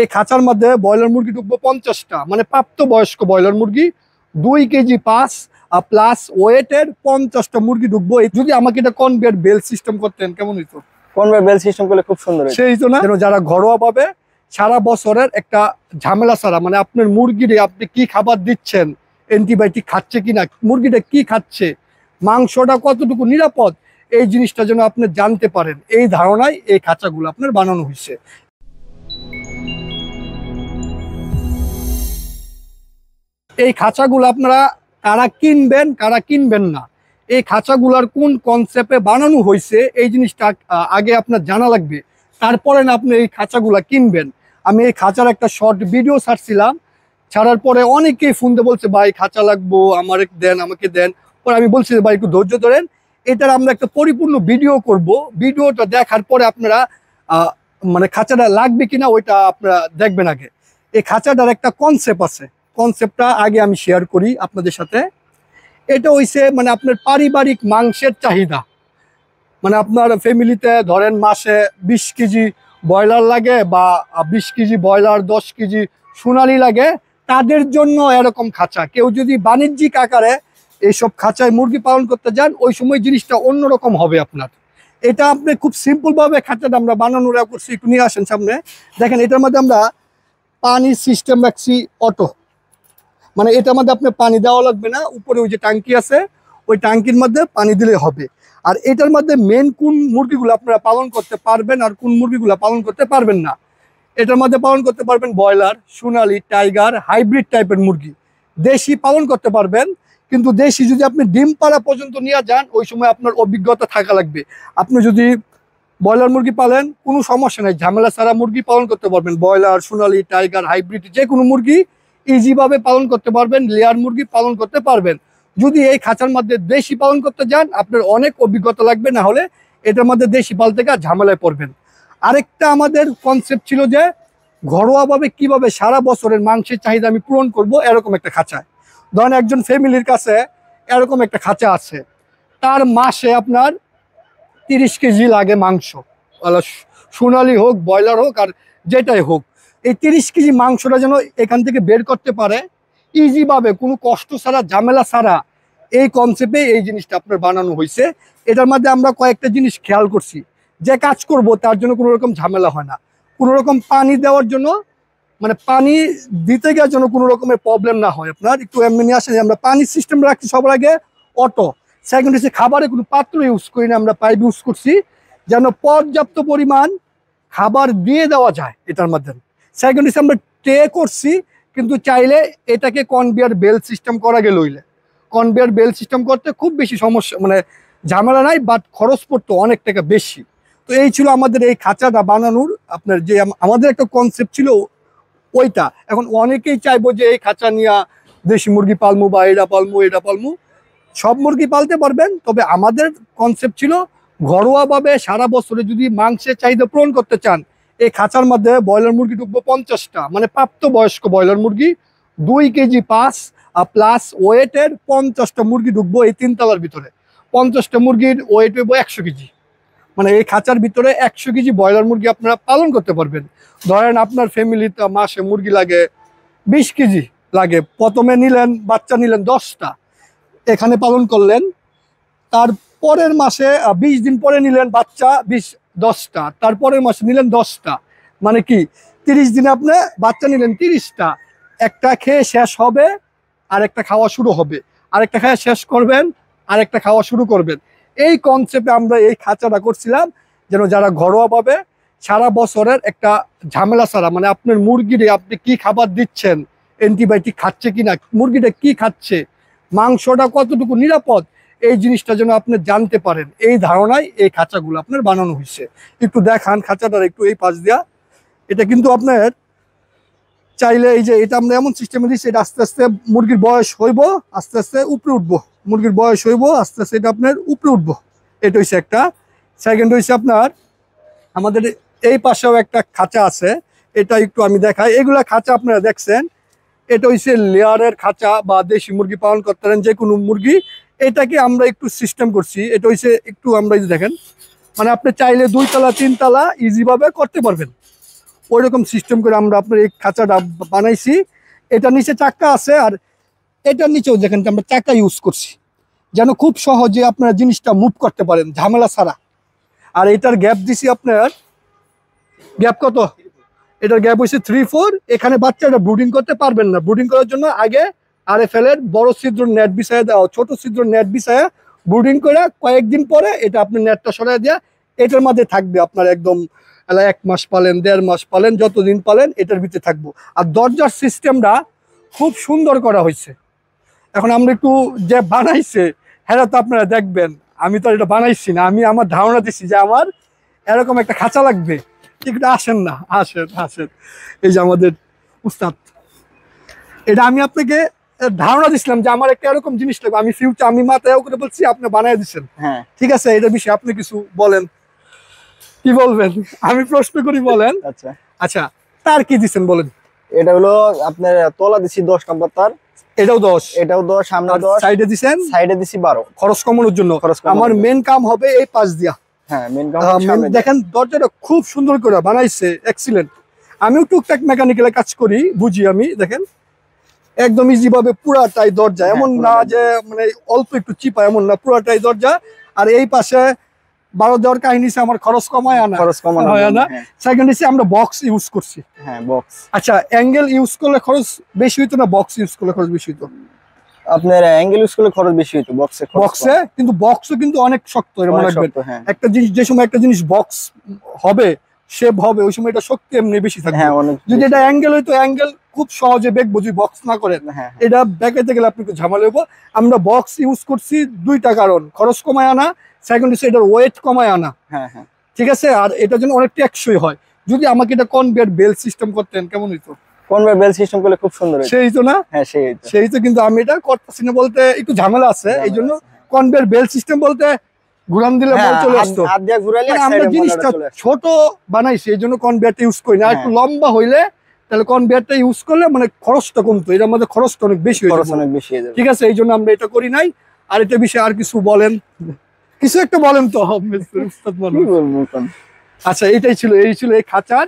এই খাঁচার মধ্যে ব্রয়লার মুরগি ঢুকবো 50টা, মানে প্রাপ্তবয়স্ক ব্রয়লার মুরগি 2 কেজি পাস প্লাস ওয়েটের 50টা মুরগি ঢুকবো। যদি আমাকে এটা কনভেয়ার বেল্ট সিস্টেম করতেন কেমন হইতো? কনভেয়ার বেল্ট সিস্টেম করলে খুব সুন্দর হইতো। সেই তো না, যারা ঘরোয়া ভাবে সারা বছরের একটা ঝামেলা ছাড়া, মানে আপনার মুরগিরে আপনি কি খাবার দিচ্ছেন, অ্যান্টিবায়োটিক খাচ্ছে কিনা, মুরগিটা কি খাচ্ছে, মাংসটা কতটুকু নিরাপদ, এই জিনিসটা যেন আপনি জানতে পারেন, এই ধারণায় এই খাঁচাগুলো আপনার বানানো হয়েছে। এই খাঁচাগুলো আপনারা কারা কিনবেন কারা কিনবেন না, এই খাঁচাগুলার কোন কনসেপ্টে বানানো হয়েছে এই জিনিসটা আগে আপনার জানা লাগবে, তারপরে না আপনি এই খাঁচাগুলা কিনবেন। আমি এই খাঁচার একটা শর্ট ভিডিও ছাড়ছিলাম, ছাড়ার পরে অনেকেই ফোন দিয়ে বলছে ভাই খাঁচা লাগবো, আমাকে দেন। পরে আমি বলছি ভাই একটু ধৈর্য ধরেন, এটার আমরা একটা পরিপূর্ণ ভিডিও করব। ভিডিওটা দেখার পরে আপনারা মানে খাঁচাটা লাগবে কিনা ওইটা আপনারা দেখবেন। আগে এই খাঁচাটার একটা কনসেপ্ট আছে, কনসেপ্টটা আগে আমি শেয়ার করি আপনাদের সাথে। এটা হইছে মানে আপনার পারিবারিক মাংসের চাহিদা, মানে আপনার ফ্যামিলিতে ধরেন মাসে 20 কেজি ব্রয়লার লাগে বা 20 কেজি ব্রয়লার, 10 কেজি সোনালি লাগে, তাদের জন্য এরকম খাঁচা। কেউ যদি বাণিজ্যিক আকারে এইসব খাঁচায় মুরগি পালন করতে যান, ওই সময় জিনিসটা অন্যরকম হবে আপনার। এটা আপনি খুব সিম্পলভাবে খাঁচাটা আমরা বানানোর করছি। একটু নিয়ে আসেন সামনে, দেখেন এটার মধ্যে আমরা পানির সিস্টেম রাখছি অটো, মানে এটার মধ্যে আপনার পানি দেওয়া লাগবে না, উপরে ওই যে ট্যাঙ্কি আছে ওই ট্যাঙ্কির মধ্যে পানি দিলে হবে। আর এটার মধ্যে মেন কোন মুরগিগুলো আপনারা পালন করতে পারবেন আর কোন মুরগিগুলো পালন করতে পারবেন না, এটার মধ্যে পালন করতে পারবেন ব্রয়লার, সোনালি, টাইগার, হাইব্রিড টাইপের মুরগি। দেশি পালন করতে পারবেন, কিন্তু দেশি যদি আপনি ডিম পাড়া পর্যন্ত নিয়ে যান ওই সময় আপনার অভিজ্ঞতা থাকা লাগবে। আপনি যদি ব্রয়লার মুরগি পালেন কোনো সমস্যা নেই, ঝামেলা ছাড়া মুরগি পালন করতে পারবেন। ব্রয়লার, সোনালি, টাইগার, হাইব্রিড যে কোনো মুরগি ইজিভাবে পালন করতে পারবেন, লেয়ার মুরগি পালন করতে পারবেন। যদি এই খাঁচার মধ্যে দেশি পালন করতে যান আপনার অনেক অভিজ্ঞতা লাগবে, না হলে এটার মধ্যে দেশি পালতে গিয়ে ঝামেলায় পড়বেন। আরেকটা আমাদের কনসেপ্ট ছিল যে ঘরোয়াভাবে কিভাবে সারা বছরের মাংসের চাহিদা আমি পূরণ করব, এরকম একটা খাঁচায়। ধরেন একজন ফ্যামিলির কাছে এরকম একটা খাঁচা আছে, তার মাসে আপনার 30 কেজি লাগে মাংস, সোনালি হোক, ব্রয়লার হোক, আর যেটাই হোক। এই 30 কেজি মাংসটা যেন এখান থেকে বের করতে পারে ইজিভাবে, কোনো কষ্ট ছাড়া, ঝামেলা ছাড়া, এই কনসেপ্টে এই জিনিসটা আপনার বানানো হয়েছে। এটার মধ্যে আমরা কয়েকটা জিনিস খেয়াল করছি, যে কাজ করব তার জন্য কোনো রকম ঝামেলা হয় না, কোনো রকম পানি দেওয়ার জন্য, মানে পানি দিতে গিয়ে যেন কোনো রকমের প্রবলেম না হয় আপনার। একটু এমনি নিয়ে আসেন, আমরা পানির সিস্টেম রাখছি সবার আগে অটো। সেকেন্ড হচ্ছে খাবারে কোনো পাত্র ইউজ করি না, আমরা পাইপ ইউজ করছি যেন পর্যাপ্ত পরিমাণ খাবার দিয়ে দেওয়া যায় এটার মধ্যে। সেকেন্ড হচ্ছে আমরা ট্রে করছি, কিন্তু চাইলে এটাকে কনভেয়ার বেল্ট সিস্টেম করা গেল, হইলে কনভেয়ার বেল্ট সিস্টেম করতে খুব বেশি সমস্যা, মানে ঝামেলা নাই, বাট খরচ পড়তো অনেক টাকা বেশি। তো এই ছিল আমাদের এই খাঁচাটা বানানোর আপনার যে আমাদের একটা কনসেপ্ট ছিল ওইটা। এখন অনেকেই চাইবো যে এই খাঁচা নিয়ে দেশি মুরগি পালমু বা এটা পালমু, সব মুরগি পালতে পারবেন, তবে আমাদের কনসেপ্ট ছিল ঘরোয়াভাবে সারা বছরে যদি মাংসের চাহিদা পূরণ করতে চান, এই খাঁচার মধ্যে ব্রয়লার মুরগি ঢুকবো 50টা, মানে প্রাপ্তবয়স্ক ব্রয়লার মুরগি 2 কেজি পাস প্লাস ওয়েটের 50টা মুরগি ঢুকবো এই 3 তলার ভিতরে। 50টা মুরগির ওয়েট হইব 100 কেজি, মানে এই খাঁচার ভিতরে 100 কেজি ব্রয়লার মুরগি আপনারা পালন করতে পারবেন। ধরেন আপনার ফ্যামিলিতে মাসে মুরগি লাগে 20 কেজি লাগে, প্রথমে নিলেন বাচ্চা নিলেন 10টা, এখানে পালন করলেন, তার পরের মাসে 20 দিন পরে নিলেন বাচ্চা 10টা, তারপরের মাসে নিলেন 10টা, মানে কি 30 দিনে আপনি বাচ্চা নিলেন 30টা। একটা খেয়ে শেষ হবে, আরেকটা খাওয়া শুরু হবে, আরেকটা খেয়ে শেষ করবেন, আরেকটা খাওয়া শুরু করবেন। এই কনসেপ্টে আমরা এই খাঁচাটা করছিলাম, যেন যারা ঘরোয়াভাবে সারা বছরের একটা ঝামেলা ছাড়া, মানে আপনার মুরগিরে আপনি কি খাবার দিচ্ছেন, অ্যান্টিবায়োটিক খাচ্ছে কিনা, মুরগিটা কি খাচ্ছে, মাংসটা কতটুকু নিরাপদ, এই জিনিসটা যেন আপনি জানতে পারেন, এই ধারণায় এই খাঁচাগুলো আপনার বানানো হয়েছে। একটু দেখান খাঁচাটার একটু এই পাশ দিয়া। এটা কিন্তু আপনার চাইলে এই যে এটা আমরা এমন সিস্টেমে দিচ্ছি, এটা আস্তে আস্তে মুরগির বয়স হইব, আস্তে আস্তে উপরে উঠবো, মুরগির বয়স হইব আস্তে আস্তে এটা আপনার উপরে উঠবো। এটা হচ্ছে একটা। সেকেন্ড হচ্ছে আপনার আমাদের এই পাশেও একটা খাঁচা আছে, এটা একটু আমি দেখাই। এগুলা খাঁচা আপনারা দেখছেন, এটা হচ্ছে লেয়ারের খাঁচা বা দেশি মুরগি পালন করতে পারেন যে কোনো মুরগি। এটাকে আমরা একটু সিস্টেম করছি, এটা হচ্ছে একটু আমরা এই দেখেন, মানে আপনি চাইলে 2 তলা 3 তলা ইজিভাবে করতে পারবেন। ওইরকম সিস্টেম করে আমরা আপনার এই খাঁচাটা বানাইছি। এটা নিচে চাকা আছে, আর এটার নিচেও দেখেন আমরা চাকা ইউজ করছি, যেন খুব সহজে আপনার জিনিসটা মুভ করতে পারেন ঝামেলা ছাড়া। আর এটার গ্যাপ দিছি আপনার, গ্যাপ কত? এটার গ্যাপ হচ্ছে 3-4। এখানে বাচ্চারা ব্রুডিং করতে পারবেন না, ব্রুডিং করার জন্য আগে RFL এর বড় ছিদ্র নেট বিছায়া দেওয়া, ছোট ছিদ্র নেট বিছায়া ব্রুডিং করে কয়েকদিন পরে এটা আপনি নেটটা সরাই দেওয়া, এটার মধ্যে থাকবে আপনার একদম 1 মাস পালেন, 1.5 মাস পালেন, যতদিন পালেন এটার ভিতরে থাকবো। আর দরজার সিস্টেমটা খুব সুন্দর করা হয়েছে। এখন আমরা একটু যে বানাইছে হ্যাঁ তো আপনারা দেখবেন, আমি তো এটা বানাইছি না, আমি আমার ধারণা দিচ্ছি যে আমার এরকম একটা খাঁচা লাগবে। একটু আসেন না, আসেন আসেন, এই যে আমাদের উস্তাদ, এটা আমি আপনাকে ধারণা দিছিলাম যে আমার একটা এরকম জিনিস লাগবে, আমি ফিউচার আমি মাথায় করে বলছি, আপনি বানাই দিচ্ছেন। হ্যাঁ ঠিক আছে, এটা বিষয়ে আপনি কিছু বলেন, কি বলবেন? আমি প্রশ্ন করি, বলেন। আচ্ছা আচ্ছা, তার কি দিচ্ছেন বলেন? এটা হলো আপনার তলা দিছি 10 নম্বর তার, এটাও 10, এটাও 10, সামনে 10, সাইডে দিছেন, সাইডে দিছি 12 খরচ কমানোর জন্য। আমার মেন কাম হবে এই পাশ দিয়া। হ্যাঁ মেন কাম সামনে দেখেন দরজাটা খুব সুন্দর করে বানাইছে, এক্সিলেন্ট। আমিও টুকটাক মেকানিক্যালে কাজ করি, বুঝি আমি। দেখেন একদম ইজি ভাবে পুরাটাই দরজা, এমন না যে মানে অল্প একটু চিপা, এমন না, পুরাটাই দরজা। আর এই পাশে 12 দেওয়ার কাহিনী আমার খরচ কমায় আনা, খরচ কমানো হয় না। হ্যাঁ সেকেন্ড হচ্ছে আমরা বক্স ইউজ করছি। হ্যাঁ বক্স। আচ্ছা, অ্যাঙ্গেল ইউজ করলে খরচ বেশি হইতো না বক্স ইউজ করলে খরচ বেশি হইতো? আপনার অ্যাঙ্গেল ইউজ করলে খরচ বেশি হইতো, বক্সে কিন্তু বক্সও কিন্তু অনেক শক্ত, মনে রাখবেন। একটা জিনিস, যে সময় একটা জিনিস বক্স হবে, শেপ হবে, ওই সময় এটা শক্তি এমনি বেশি থাকবে। হ্যাঁ অনেক। যদি এটা অ্যাঙ্গেল হইতো, অ্যাঙ্গেল খুব সহজে বেকবো যদি বক্স না করেন। হ্যাঁ এটা বেকাইতে গেলে আপনি একটু ঝামেলা হইব। আমরা বক্স ইউজ করছি 2টা কারণ, খরচ কমায় আনা, সেকেন্ড হচ্ছে এটার ওয়েট কমায় আনা। হ্যাঁ হ্যাঁ ঠিক আছে, আর এটার জন্য অনেক টেকসই হয়। যদি আমাকে এটা কনভেয়ার বেল্ট সিস্টেম করতেন কেমন হইতো? কনভেয়ার বেল্ট সিস্টেম করলে খুব সুন্দর হইতো। সেই তো না? হ্যাঁ সেই তো, কিন্তু আমি এটা করতেছি না বলতে একটু ঝামেলা আছে। এই জন্য কনভেয়ার বেল্ট সিস্টেম বলতে ঘুরান দিলে বল চলে আসতো। হাত দিয়ে ঘুরাইলে এক আমরা সাইডে জিনিসটা ছোট বানাইছি, এই জন্য কনভেয়ারটা ইউজ করি না। একটু লম্বা হইলে তাহলে কনভেয়ারটা ইউজ করলে মানে খরচটা কমতো, এর মধ্যে খরচটা অনেক বেশি হয়ে যাবে। অনেক বেশি হয়ে যাবে। ঠিক আছে, এই জন্য আমরা এটা করি নাই। আর এটা বিষয়ে আর কিছু বলেন, কিছু একটা বলেন তো উস্তাদ মানুষ। আচ্ছা, এই ছিল এই খাঁচার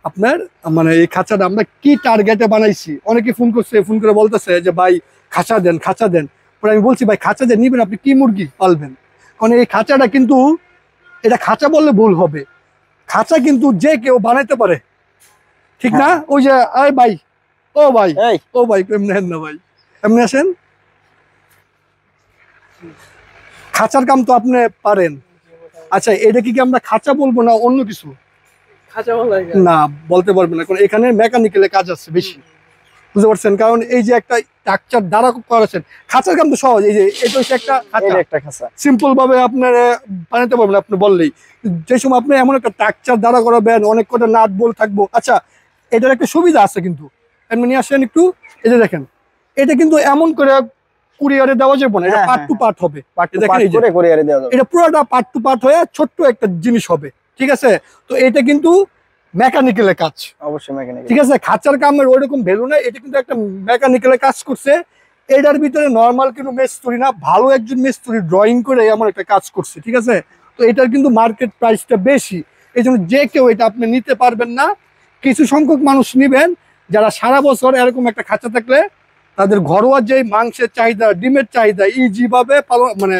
আপনার, মানে এই খাঁচাটা আমরা কি টার্গেটে বানাইছি। অনেকে ফোন করছে, ফোন করে বলতেছে যে ভাই খাঁচা দেন, খাঁচা দেন। পরে আমি বলছি ভাই খাঁচা দেন নিবেন, আপনি কি মুরগি পালবেন? কারণ এই খাঁচাটা কিন্তু, এটা খাঁচা বললে ভুল হবে, খাঁচা কিন্তু যে কেউ বানাইতে পারে, ঠিক না? ওই যে এই ভাই, ও ভাই, ও ভাই এমনি না ভাই, এমনি আসেন। খাঁচার কাম তো আপনি পারেন। আচ্ছা, এটা কি আমরা খাঁচা বলবো না অন্য কিছু? না, বলতে পারবেন না, কারণ এখানে মেকানিক্যালে কাজ আছে বেশি, বুঝতে পারছেন? কারণ এই যে একটা স্ট্রাকচার দ্বারা করেছেন, খাঁচার কাম তো সহজ। এই যে এটা হচ্ছে একটা খাঁচা, সিম্পল ভাবে আপনার বানাতে পারবেন আপনি বললেই। যে সময় আপনি এমন একটা স্ট্রাকচার দ্বারা করাবেন, অনেক কটা নাট বল থাকবো। আচ্ছা, এটার একটা সুবিধা আছে কিন্তু, এমনি নিয়ে আসেন একটু। এই যে দেখেন, এটা কিন্তু এমন করে কুরিয়ারে দেওয়া যাবে না, এটা পার্ট টু পার্ট হবে। এটা পুরোটা পার্ট টু পার্ট হয়ে ছোট্ট একটা জিনিস হবে। ঠিক আছে, তো এটা কিন্তু মেকানিক্যালের কাজ, অবশ্যই মেকানিক্যাল। ঠিক আছে, খাঁচার কামের ওইরকম ভ্যালু নাই, এটা কিন্তু একটা মেকানিক্যালের কাজ করছে। এটার ভিতরে নর্মাল কিন্তু মিস্ত্রি না, ভালো একজন মিস্ত্রি ড্রয়িং করে এমন একটা কাজ করছে। ঠিক আছে, তো এটার কিন্তু মার্কেট প্রাইসটা বেশি, এই জন্য যে কেউ এটা আপনি নিতে পারবেন না। কিছু সংখ্যক মানুষ নিবেন যারা সারা বছর এরকম একটা খাঁচা থাকলে তাদের ঘরোয়া যে মাংসের চাহিদা, ডিমের চাহিদা ইজি ভাবে মানে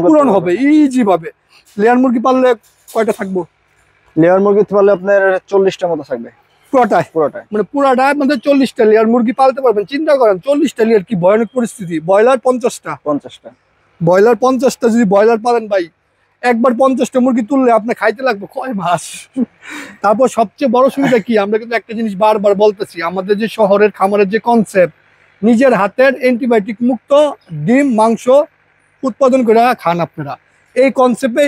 পূরণ হবে, ইজি ভাবে। লেয়ার মুরগি পাললে কয়টা থাকবো? লেয়ার মুরগি পাললে আপনার 40টা মতো থাকবে পুরোটাই, মানে পুরাটার মধ্যে 40টা লেয়ার মুরগি পালতে পারবেন। চিন্তা করেন 40টা লেয়ার, কি ভয়ানক পরিস্থিতি। ব্রয়লার 50টা, ব্রয়লার 50টা যদি ব্রয়লার পালেন ভাই, একবার 50টা মুরগি তুললে আপনি খাইতে লাগবে কয় মাস। তারপর সবচেয়ে বড় সুবিধা কি, আমরা কিন্তু একটা জিনিস বারবার বলতেছি, আমাদের যে শহরের খামারের যে কনসেপ্ট, নিজের হাতের অ্যান্টিবায়োটিক মুক্ত ডিম মাংস উৎপাদন করে খান আপনারা। এই কনসেপ্টে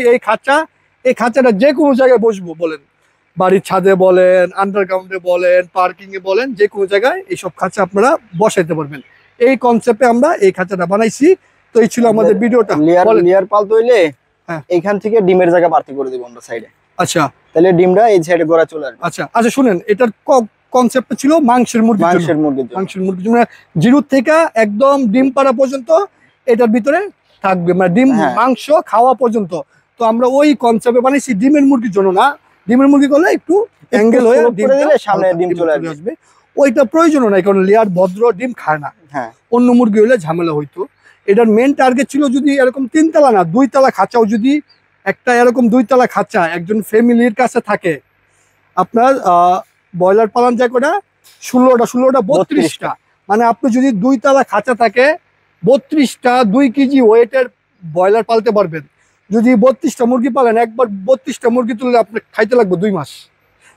এই খাঁচাটা যে কোনো জায়গায় বসবো বলেন, বাড়ির ছাদে বলেন, আন্ডারগ্রাউন্ডে বলেন, পার্কিং এ বলেন, যে কোনো জায়গায় এইসব খাঁচা আপনারা বসাইতে পারবেন। এই কনসেপ্টে আমরা এই খাঁচাটা বানাইছি। তো এই ছিল আমাদের ভিডিওটা। লেয়ার পালতে হইলে এইখান থেকে ডিমের জায়গা বাড়তি করে দিব আমরা সাইডে। আচ্ছা, তাহলে ডিমটা এই সাইডে গোড়া চলে আসবে। আচ্ছা আচ্ছা, শুনেন, এটার কনসেপ্টটা ছিল মাংসের মুরগি, মাংসের মুরগি মানে 0 থেকে একদম ডিম পাড়া পর্যন্ত এটার ভিতরে থাকবে, মানে ডিম মাংস খাওয়া পর্যন্ত। তো আমরা ওই কনসেপ্টে বানাইছি, ডিমের মুরগির জন্য না। ডিমের মুরগি করলে একটু অ্যাঙ্গেল হয়ে করে দিলে সামনে ডিম চলে আসবে। ওইটা প্রয়োজনও নাই, কারণ লেয়ার ভদ্র ডিম খায় না। হ্যাঁ, অন্য মুরগি হলে ঝামেলা হইতো। এটার মেন টার্গেট ছিল যদি এরকম 3 তলা না 2 তলা খাঁচাও, যদি একটা এরকম 2 তলা খাঁচা একজন ফ্যামিলির কাছে থাকে, আপনার ব্রয়লার পালন যায় কটা 16টা 32টা, মানে আপনি যদি 2 তলা খাঁচা থাকে 32টা 2 কেজি ওয়েটের ব্রয়লার পালতে পারবেন। যদি 32টা মুরগি পালেন, একবার 32টা মুরগি তুললে আপনি খাইতে লাগবে 2 মাস।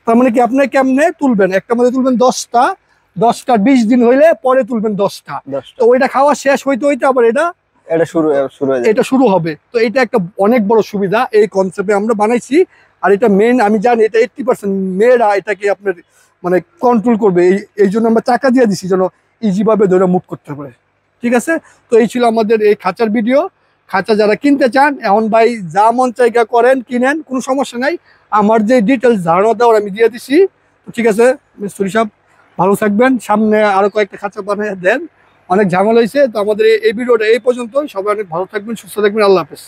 তার মানে কি আপনি কেমনে তুলবেন, একটা মধ্যে তুলবেন 10টা 20 দিন হইলে পরে তুলবেন 10টা। তো ওইটা খাওয়া শেষ হইতে হইতে আবার এটা শুরু হবে। তো এটা একটা অনেক বড় সুবিধা, এই কনসেপ্টে আমরা বানাইছি। আর এটা মেন, আমি জানি এটা 80% মেয়েরা এটাকে আপনার মানে কন্ট্রোল করবে, এই জন্য আমরা টাকা দিয়ে দিছি যেন ইজি ভাবে ধরে মুভ করতে পারে। ঠিক আছে, তো এই ছিল আমাদের এই খাঁচার ভিডিও। খাঁচা যারা কিনতে চান, এখন ভাই যা মন চাইগা করেন, কিনেন, কোনো সমস্যা নাই। আমার যে ডিটেলস ধারণা দেওয়ার আমি দিয়ে দিছি। ঠিক আছে মিস্ত্রি সাহেব, ভালো থাকবেন, সামনে আরো কয়েকটা খাঁচা বানিয়ে দেন। অনেক ঝামেলা হয়েছে। তো আমাদের এই ভিডিওটা এই পর্যন্ত। সবাই অনেক ভালো থাকবেন, সুস্থ থাকবেন, আল্লাহ হাফেজ।